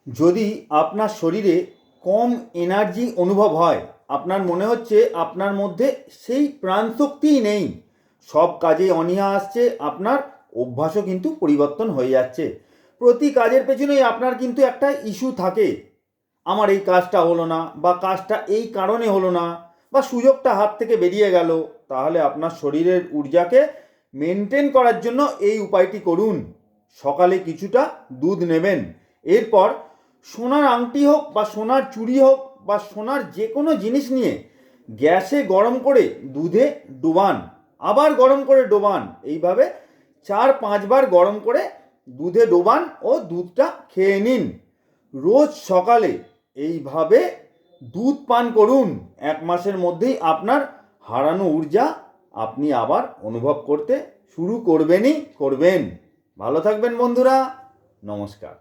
যদি আপনার শরীরে কম এনার্জি অনুভব হয়, আপনার মনে হচ্ছে আপনার মধ্যে সেই প্রাণশক্তিই নেই, সব কাজে অনীহা আসছে, আপনার অভ্যাসও কিন্তু পরিবর্তন হয়ে যাচ্ছে। প্রতি কাজের পেছনেই আপনার কিন্তু একটা ইস্যু থাকে। আমার এই কাজটা হলো না, বা কাজটা এই কারণে হলো না, বা সুযোগটা হাত থেকে বেরিয়ে গেল। তাহলে আপনার শরীরের ঊর্জাকে মেনটেন করার জন্য এই উপায়টি করুন। সকালে কিছুটা দুধ নেবেন, এরপর সোনার আংটি হোক বা সোনার চুড়ি হোক বা সোনার যে কোনো জিনিস নিয়ে গ্যাসে গরম করে দুধে ডোবান, আবার গরম করে ডোবান, এইভাবে 4-5 বার গরম করে দুধে ডোবান ও দুধটা খেয়ে নিন। রোজ সকালে এইভাবে দুধ পান করুন। 1 মাসের মধ্যেই আপনার হারানো ঊর্জা আপনি আবার অনুভব করতে শুরু করবেনই করবেন। ভালো থাকবেন বন্ধুরা, নমস্কার।